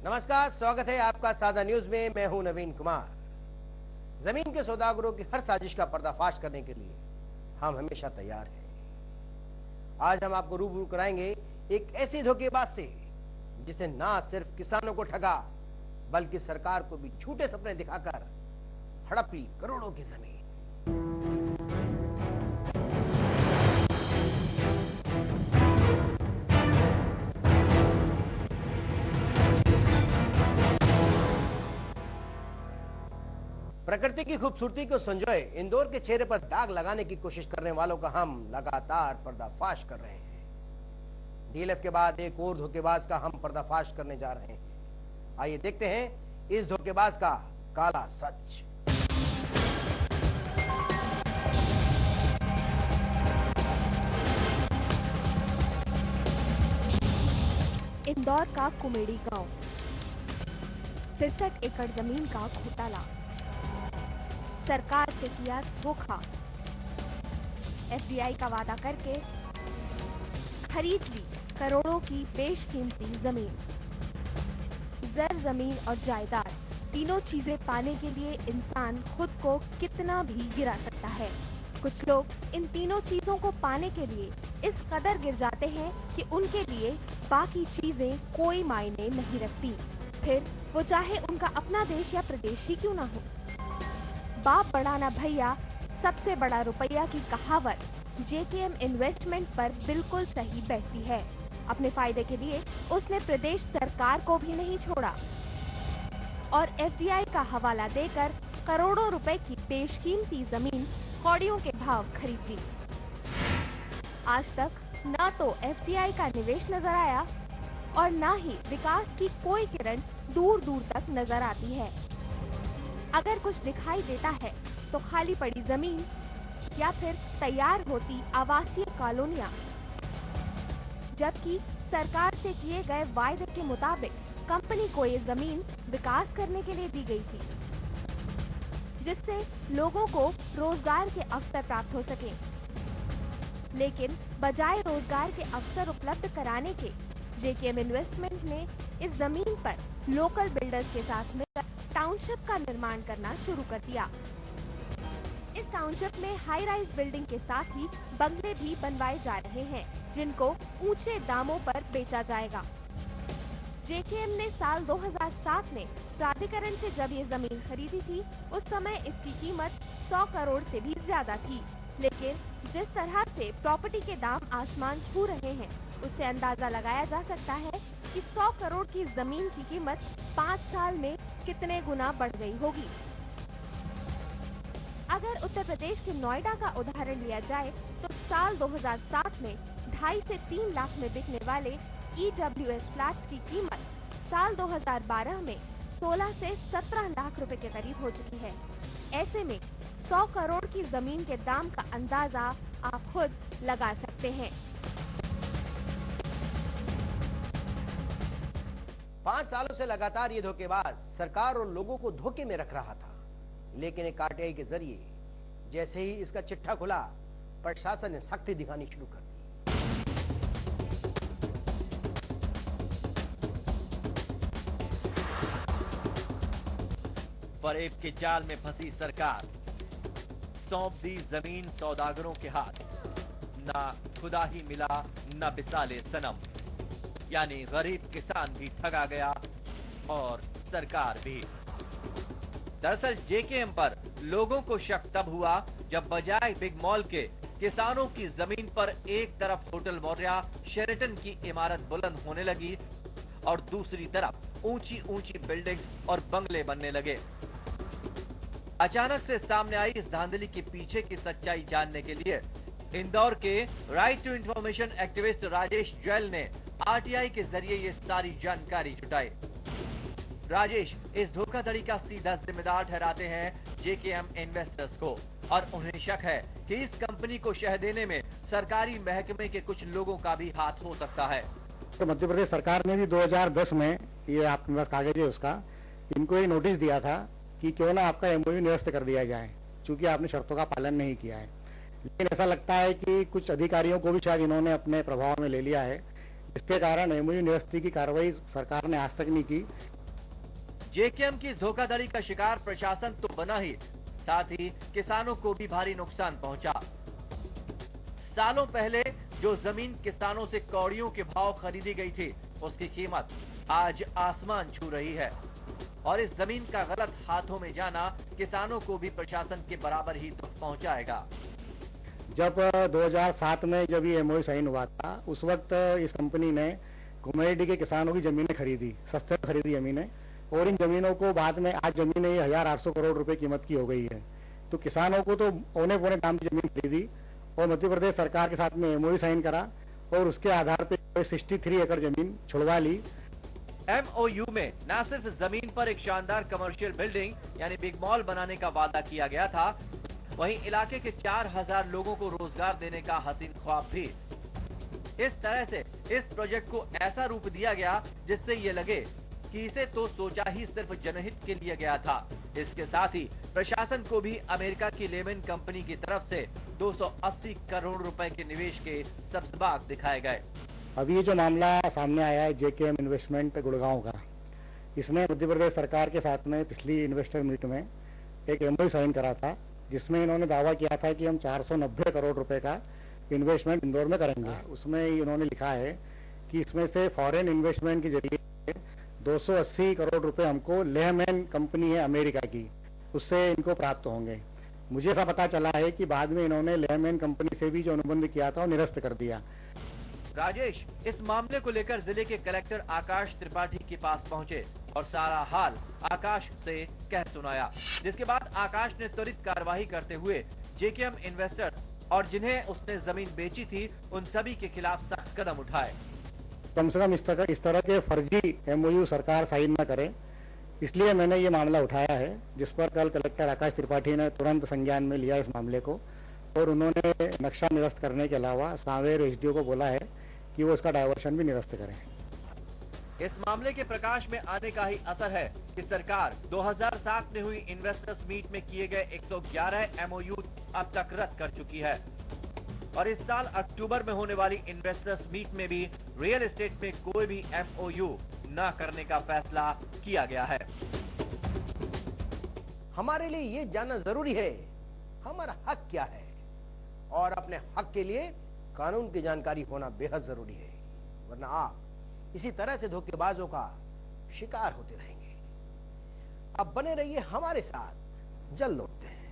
नमस्कार, स्वागत है आपका सादा न्यूज में। मैं हूं नवीन कुमार। जमीन के सौदागरों की हर साजिश का पर्दाफाश करने के लिए हम हमेशा तैयार हैं। आज हम आपको रूबरू कराएंगे एक ऐसे धोखेबाज से जिसने ना सिर्फ किसानों को ठगा बल्कि सरकार को भी झूठे सपने दिखाकर हड़प ली करोड़ों की जमीन। प्रकृति की खूबसूरती को संजोए इंदौर के चेहरे पर दाग लगाने की कोशिश करने वालों का हम लगातार पर्दाफाश कर रहे हैं। डीएलएफ के बाद एक और धोखेबाज का हम पर्दाफाश करने जा रहे हैं। आइए देखते हैं इस धोखेबाज का काला सच। इंदौर का कुमेड़ी गांव, 63 एकड़ जमीन का घोटाला, सरकार से किया धोखा, एफडीआई का वादा करके खरीद ली करोड़ों की बेशकीमती जमीन। जर, जमीन और जायदाद, तीनों चीजें पाने के लिए इंसान खुद को कितना भी गिरा सकता है। कुछ लोग इन तीनों चीजों को पाने के लिए इस कदर गिर जाते हैं कि उनके लिए बाकी चीजें कोई मायने नहीं रखती, फिर वो चाहे उनका अपना देश या प्रदेश ही क्यों ना हो। बाप बड़ा ना भैया, सबसे बड़ा रुपया की कहावत जेकेएम इन्वेस्टमेंट पर बिल्कुल सही बैठती है। अपने फायदे के लिए उसने प्रदेश सरकार को भी नहीं छोड़ा और एफडीआई का हवाला देकर करोड़ों रुपए की बेशकीमती जमीन कौड़ियों के भाव खरीद ली। आज तक न तो एफडीआई का निवेश नजर आया और न ही विकास की कोई किरण दूर दूर तक नजर आती है। अगर कुछ दिखाई देता है तो खाली पड़ी जमीन या फिर तैयार होती आवासीय कॉलोनियां, जबकि सरकार से किए गए वायदे के मुताबिक कंपनी को ये जमीन विकास करने के लिए दी गई थी, जिससे लोगों को रोजगार के अवसर प्राप्त हो सके। लेकिन बजाय रोजगार के अवसर उपलब्ध कराने के, जेकेएम इन्वेस्टमेंट ने इस जमीन पर लोकल बिल्डर्स के साथ मिलकर टाउनशिप का निर्माण करना शुरू कर दिया। इस टाउनशिप में हाई राइज बिल्डिंग के साथ ही बंगले भी बनवाए जा रहे हैं, जिनको ऊंचे दामों पर बेचा जाएगा। जेकेएम ने साल 2007 में प्राधिकरण से जब ये जमीन खरीदी थी, उस समय इसकी कीमत 100 करोड़ से भी ज्यादा थी। लेकिन जिस तरह से प्रॉपर्टी के दाम आसमान छू रहे हैं, उससे अंदाजा लगाया जा सकता है कि 100 करोड़ की जमीन की कीमत 5 साल में कितने गुना बढ़ गई होगी। अगर उत्तर प्रदेश के नोएडा का उदाहरण लिया जाए तो साल 2007 में 2.5 से 3 लाख में बिकने वाले ईडब्ल्यूएस फ्लैट्स की कीमत साल 2012 में 16 से 17 लाख रुपए के करीब हो चुकी है। ऐसे में 100 करोड़ की जमीन के दाम का अंदाजा आप खुद लगा सकते हैं। 5 सालों से लगातार ये धोखेबाज सरकार और लोगों को धोखे में रख रहा था, लेकिन एक आरटीआई के जरिए जैसे ही इसका चिट्ठा खुला, प्रशासन ने सख्ती दिखानी शुरू कर दी। फरेब के जाल में फंसी सरकार, सौंप दी जमीन सौदागरों के हाथ। ना खुदा ही मिला न बिसाले सनम, यानी गरीब किसान भी ठगा गया और सरकार भी। दरअसल जेकेएम पर लोगों को शक तब हुआ जब बजाय बिग मॉल के किसानों की जमीन पर एक तरफ होटल मौर्या शेरेटन की इमारत बुलंद होने लगी और दूसरी तरफ ऊंची ऊंची बिल्डिंग्स और बंगले बनने लगे। अचानक से सामने आई इस धांधली के पीछे की सच्चाई जानने के लिए इंदौर के right to information activist Rajesh जैल ने आरटीआई के जरिए ये सारी जानकारी जुटाई। राजेश इस धोखाधड़ी का सीधा जिम्मेदार ठहराते हैं जेकेएम इन्वेस्टर्स को और उन्हें शक है कि इस कंपनी को शह देने में सरकारी महकमे के कुछ लोगों का भी हाथ हो सकता है। तो मध्य प्रदेश सरकार ने भी 2010 में, ये आपके पास कागज है उसका, इनको ये नोटिस दिया था कि क्यों ना आपका एमओयू निरस्त कर दिया जाए, क्योंकि आपने शर्तों का पालन नहीं किया है। लेकिन ऐसा लगता है कि कुछ अधिकारियों को भी शायद इन्होंने अपने प्रभाव में ले लिया है, इसके कारण एमओयू निरस्ती की कार्रवाई सरकार ने आज तक नहीं की। जेकेएम की धोखाधड़ी का शिकार प्रशासन तो बना ही, साथ ही किसानों को भी भारी नुकसान पहुंचा। सालों पहले जो जमीन किसानों से कौड़ियों के भाव खरीदी गई थी, उसकी कीमत आज आसमान छू रही है और इस जमीन का गलत हाथों में जाना किसानों को भी प्रशासन के बराबर ही दुख पहुंचाएगा। जब 2007 में जब ये एमओयू साइन हुआ था, उस वक्त इस कंपनी ने कुमेडी के किसानों की जमीनें खरीदी, सस्ते में खरीदी जमीनें, और इन जमीनों को बाद में आज जमीनें 1800 करोड़ रुपए कीमत की हो गई है। तो किसानों को तो औने पौने दाम की जमीन खरीदी और मध्य प्रदेश सरकार के साथ में एमओयू साइन करा और उसके आधार पर 63 एकड़ जमीन छुड़वा ली। एमओयू में न सिर्फ जमीन पर एक शानदार कमर्शियल बिल्डिंग यानी बिग मॉल बनाने का वादा किया गया था, वहीं इलाके के 4000 लोगों को रोजगार देने का हसीन ख्वाब भी। इस तरह से इस प्रोजेक्ट को ऐसा रूप दिया गया जिससे ये लगे कि इसे तो सोचा ही सिर्फ जनहित के लिए गया था। इसके साथ ही प्रशासन को भी अमेरिका की लेमन कंपनी की तरफ से 280 करोड़ रुपए के निवेश के सब्ज़बाग दिखाए गए। अभी जो मामला सामने आया है जेकेएम इन्वेस्टमेंट गुड़गांव का, इसने मध्य प्रदेश सरकार के साथ में पिछली इन्वेस्टर मीट में एक एमओयू साइन करा था, जिसमें इन्होंने दावा किया था कि हम 490 करोड़ रुपए का इन्वेस्टमेंट इंदौर में करेंगे। उसमें इन्होंने लिखा है कि इसमें से फॉरेन इन्वेस्टमेंट के जरिए 280 करोड़ रुपए हमको लेहमैन कंपनी है अमेरिका की, उससे इनको प्राप्त होंगे। मुझे ऐसा पता चला है कि बाद में इन्होंने लेहमैन कंपनी से भी जो अनुबंध किया था वो निरस्त कर दिया। राजेश इस मामले को लेकर जिले के कलेक्टर आकाश त्रिपाठी के पास पहुंचे और सारा हाल आकाश से कह सुनाया, जिसके बाद आकाश ने त्वरित कार्रवाई करते हुए जेकेएम इन्वेस्टर्स और जिन्हें उसने जमीन बेची थी उन सभी के खिलाफ सख्त कदम उठाए। कम से कम इस तरह के फर्जी एमओयू सरकार साइन न करे, इसलिए मैंने ये मामला उठाया है, जिस पर कल कलेक्टर आकाश त्रिपाठी ने तुरंत संज्ञान में लिया इस मामले को और उन्होंने नक्शा निरस्त करने के अलावा सांवेर एसडीओ को बोला है कि वो इसका डायवर्शन भी निरस्त करें। इस मामले के प्रकाश में आने का ही असर है कि सरकार 2007 में हुई इन्वेस्टर्स मीट में किए गए 111 एमओयू अब तक रद्द कर चुकी है और इस साल अक्टूबर में होने वाली इन्वेस्टर्स मीट में भी रियल एस्टेट में कोई भी एमओयू न करने का फैसला किया गया है। हमारे लिए ये जानना जरूरी है हमारा हक क्या है और अपने हक के लिए कानून की जानकारी होना बेहद जरूरी है, वरना आप इसी तरह से धोखेबाजों का शिकार होते रहेंगे। अब बने रहिए हमारे साथ, जल्द लौटते हैं।